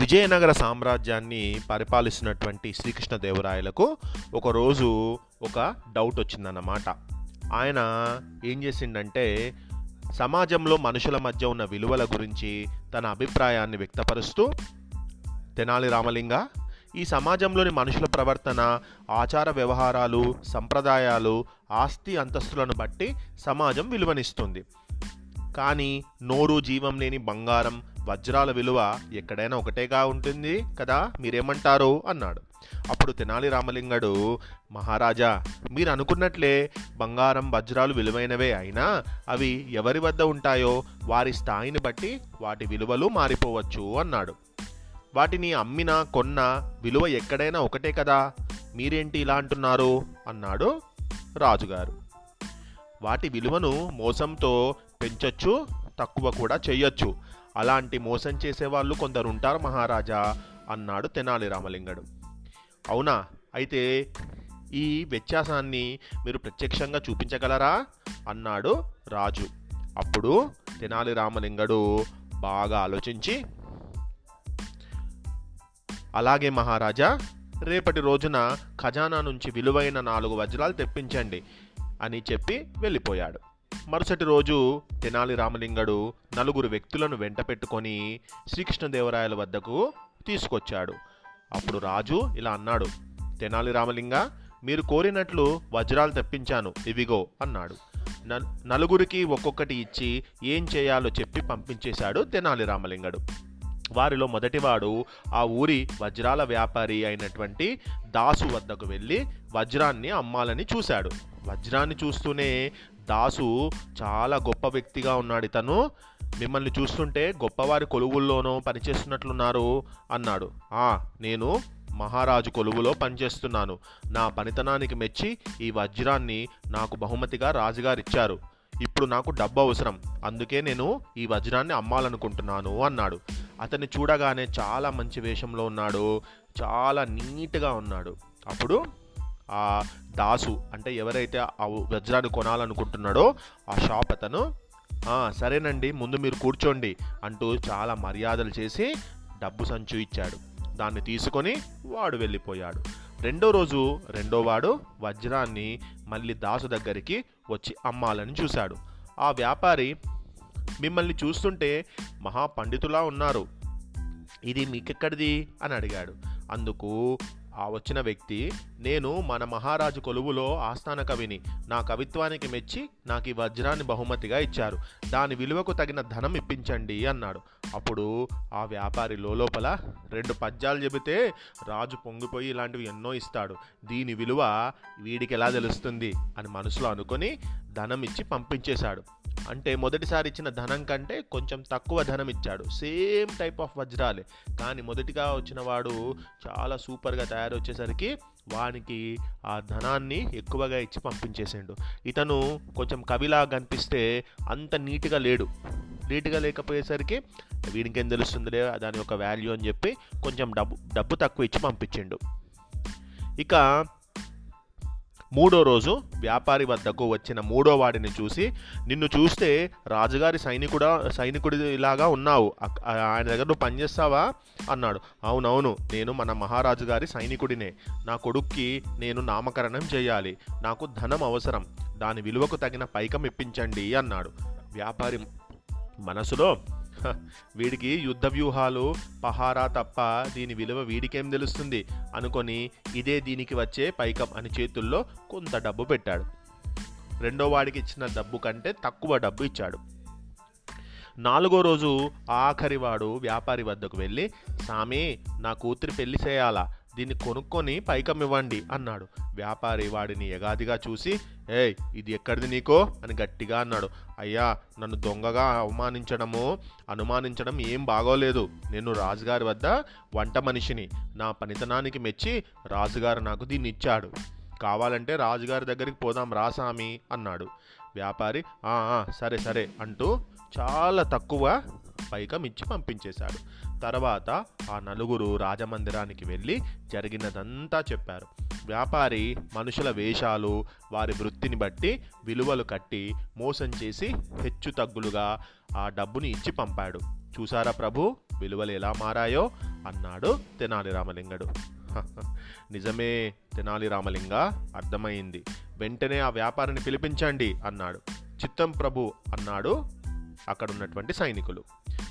విజయనగర సామ్రాజ్యాన్ని పరిపాలిస్తున్నటువంటి శ్రీకృష్ణదేవరాయలకు ఒకరోజు ఒక డౌట్ వచ్చిందన్నమాట. ఆయన ఏం చేసిండంటే సమాజంలో మనుషుల మధ్య ఉన్న విలువల గురించి తన అభిప్రాయాన్ని వ్యక్తపరుస్తూ, తెనాలి రామలింగ, ఈ సమాజంలోని మనుషుల ప్రవర్తన, ఆచార వ్యవహారాలు, సంప్రదాయాలు, ఆస్తి అంతస్తులను బట్టి సమాజం విలువనిస్తుంది. కానీ నోరు జీవం లేని బంగారం, వజ్రాల విలువ ఎక్కడైనా ఒకటేగా ఉంటుంది కదా, మీరేమంటారు అన్నాడు. అప్పుడు తెనాలి రామలింగడు, మహారాజా, మీరు అనుకున్నట్లే బంగారం, వజ్రాలు విలువైనవే అయినా అవి ఎవరి వద్ద ఉంటాయో వారి స్థాయిని బట్టి వాటి విలువలు మారిపోవచ్చు అన్నాడు. వాటిని అమ్మినా కొన్నా విలువ ఎక్కడైనా ఒకటే కదా, మీరేంటి ఇలా అంటున్నారు అన్నాడు రాజుగారు. వాటి విలువను మోసంతో పెంచొచ్చు, తక్కువ కూడా చెయ్యొచ్చు. అలాంటి మోసం చేసేవాళ్ళు కొందరు ఉంటారు మహారాజా అన్నాడు తెనాలి రామలింగడు. అవునా, అయితే ఈ వ్యత్యాసాన్ని మీరు ప్రత్యక్షంగా చూపించగలరా అన్నాడు రాజు. అప్పుడు తెనాలి రామలింగడు బాగా ఆలోచించి, అలాగే మహారాజా, రేపటి రోజున ఖజానా నుంచి విలువైన 4 వజ్రాలు తెప్పించండి అని చెప్పి వెళ్ళిపోయాడు. మరుసటి రోజు తెనాలి రామలింగడు 4 వ్యక్తులను వెంట పెట్టుకొని శ్రీకృష్ణదేవరాయల వద్దకు తీసుకొచ్చాడు. అప్పుడు రాజు ఇలా అన్నాడు, తెనాలి రామలింగ, మీరు కోరినట్లు వజ్రాలు తెప్పించాను, ఇవిగో అన్నాడు. 4 ఒక్కొక్కటి ఇచ్చి ఏం చేయాలో చెప్పి పంపించేశాడు తెనాలి రామలింగడు. వారిలో మొదటివాడు ఆ ఊరి వజ్రాల వ్యాపారి అయినటువంటి దాసు వద్దకు వెళ్ళి వజ్రాన్ని అమ్మాలని చూశాడు. వజ్రాన్ని చూస్తూనే దాసు, చాలా గొప్ప వ్యక్తిగా ఉన్నాడు ఇతను, మిమ్మల్ని చూస్తుంటే గొప్పవారి కొలువుల్లోనో పనిచేస్తున్నట్లున్నారు అన్నాడు. నేను మహారాజు కొలువులో పనిచేస్తున్నాను. నా పనితనానికి మెచ్చి ఈ వజ్రాన్ని నాకు బహుమతిగా రాజుగారు ఇచ్చారు. ఇప్పుడు నాకు డబ్బు అవసరం, అందుకే నేను ఈ వజ్రాన్ని అమ్మాలనుకుంటున్నాను అన్నాడు. అతన్ని చూడగానే చాలా మంచి వేషంలో ఉన్నాడు, చాలా నీట్గా ఉన్నాడు. అప్పుడు ఆ దాసు, అంటే ఎవరైతే ఆ వజ్రాన్ని కొనాలనుకుంటున్నాడో ఆ షాప్ అతను, సరేనండి, ముందు మీరు కూర్చోండి అంటూ చాలా మర్యాదలు చేసి డబ్బు సంచు ఇచ్చాడు. దాన్ని తీసుకొని వాడు వెళ్ళిపోయాడు. రెండో రోజు రెండోవాడు వజ్రాన్ని మళ్ళీ దాసు దగ్గరికి వచ్చి అమ్మాలని చూశాడు. ఆ వ్యాపారి, మిమ్మల్ని చూస్తుంటే మహాపండితులా ఉన్నారు, ఇది మీకెక్కడిది అని అడిగాడు. అందుకు ఆ వచ్చిన వ్యక్తి, నేను మన మహారాజు కొలువులో ఆస్థాన కవిని, నా కవిత్వానికి మెచ్చి నాకు ఈ వజ్రాన్ని బహుమతిగా ఇచ్చారు, దాని విలువకు తగిన ధనం ఇప్పించండి అన్నాడు. అప్పుడు ఆ వ్యాపారి లోపల 2 పద్యాలు చెబితే రాజు పొంగిపోయి ఇలాంటివి ఎన్నో ఇస్తాడు, దీని విలువ వీడికి ఎలా తెలుస్తుంది అని మనసులో అనుకొని ధనం ఇచ్చి పంపించేశాడు. అంటే మొదటిసారి ఇచ్చిన ధనం కంటే కొంచెం తక్కువ ధనం ఇచ్చాడు. సేమ్ టైప్ ఆఫ్ వజ్రాలే, కానీ మొదటిగా వచ్చిన వాడు చాలా సూపర్గా తయారు వచ్చేసరికి వానికి ఆ ధనాన్ని ఎక్కువగా ఇచ్చి పంపించేసిండు. ఇతను కొంచెం కవిలా కనిపిస్తే అంత నీట్గా లేడు. నీట్గా లేకపోయేసరికి వీడికేం తెలుస్తుందిలే దాని యొక్క వాల్యూ అని చెప్పి కొంచెం డబ్బు తక్కువ ఇచ్చి పంపించిండు. ఇక మూడో రోజు వ్యాపారి వద్దకు వచ్చిన మూడో వాడిని చూసి, నిన్ను చూస్తే రాజుగారి సైనికుడి ఇలాగా ఉన్నావు, ఆయన దగ్గర నువ్వు పనిచేస్తావా అన్నాడు. అవునవును, నేను మన మహారాజు గారి సైనికుడినే, నా కొడుక్కి నేను నామకరణం చేయాలి, నాకు ధనం అవసరం, దాని విలువకు తగిన పైకం ఇప్పించండి అన్నాడు. వ్యాపారి మనసులో, వీడికి యుద్ధ వ్యూహాలు, పహారా తప్ప దీని విలువ వీడికేం తెలుస్తుంది అనుకొని ఇదే దీనికి వచ్చే పైకం అని చేతుల్లో కొంత డబ్బు పెట్టాడు. రెండో వాడికి ఇచ్చిన డబ్బు కంటే తక్కువ డబ్బు ఇచ్చాడు. 4వ రోజు ఆఖరి వాడు వ్యాపారి వద్దకు వెళ్ళి, సామి, నా కూతురి పెళ్లి చేయాలా, దీన్ని కొనుక్కొని పైకం ఇవ్వండి అన్నాడు. వ్యాపారి వాడిని ఎగాదిగా చూసి, ఏయ్, ఇది ఎక్కడిది నీకో అని గట్టిగా అన్నాడు. అయ్యా, నన్ను దొంగగా అనుమానించడం ఏం బాగోలేదు. నేను రాజుగారి వద్ద వంట మనిషిని, నా పనితనానికి మెచ్చి రాజుగారు నాకు దీన్ని ఇచ్చాడు, కావాలంటే రాజుగారి దగ్గరికి పోదాం రా సామి అన్నాడు. వ్యాపారి సరే సరే అంటూ చాలా తక్కువ పైకం ఇచ్చి పంపించేశాడు. తర్వాత ఆ 4 రాజమందిరానికి వెళ్ళి జరిగినదంతా చెప్పారు. వ్యాపారి మనుషుల వేషాలు, వారి వృత్తిని బట్టి విలువలు కట్టి మోసం చేసి హెచ్చు తగ్గులుగా ఆ డబ్బుని ఇచ్చి పంపాడు. చూసారా ప్రభు, విలువలు ఎలా మారాయో అన్నాడు తెనాలి రామలింగడు. నిజమే తెనాలి రామలింగ, అర్థమైంది. వెంటనే ఆ వ్యాపారిని పిలిపించండి అన్నాడు. చిత్తం ప్రభు అన్నాడు అక్కడున్నటువంటి సైనికులు.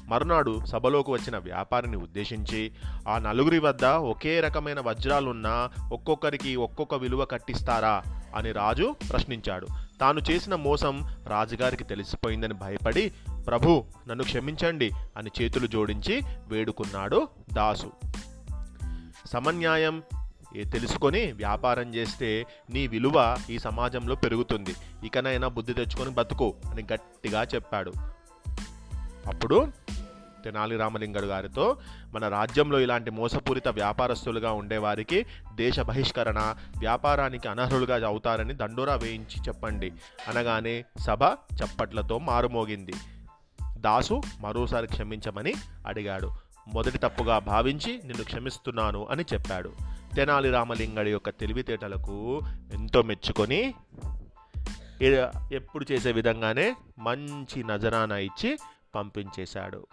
మరునాడు సభలోకి వచ్చిన వ్యాపారిని ఉద్దేశించి, ఆ నలుగురి వద్ద ఒకే రకమైన వజ్రాలున్నా ఒక్కొక్కరికి ఒక్కొక్క విలువ కట్టిస్తారా అని రాజు ప్రశ్నించాడు. తాను చేసిన మోసం రాజుగారికి తెలిసిపోయిందని భయపడి, ప్రభు నన్ను క్షమించండి అని చేతులు జోడించి వేడుకున్నాడు దాసు. సమన్యాయం తెలుసుకొని వ్యాపారం చేస్తే నీ విలువ ఈ సమాజంలో పెరుగుతుంది. ఇకనైనా బుద్ధి తెచ్చుకొని బతుకు అని గట్టిగా చెప్పాడు. అప్పుడు తెనాలి రామలింగడు గారితో, మన రాజ్యంలో ఇలాంటి మోసపూరిత వ్యాపారస్తులుగా ఉండేవారికి దేశ బహిష్కరణ, వ్యాపారానికి అనర్హులుగా అవుతారని దండోరా వేయించి చెప్పండి అనగానే సభ చప్పట్లతో మారుమోగింది. దాసు మరోసారి క్షమించమని అడిగాడు. మొదటి తప్పుగా భావించి నిన్ను క్షమిస్తున్నాను అని చెప్పాడు. తెనాలి రామలింగడి యొక్క తెలివితేటలకు ఎంతో మెచ్చుకొని ఎప్పుడు చేసే విధంగానే మంచి నజరానా ఇచ్చి పంపించేశాడు.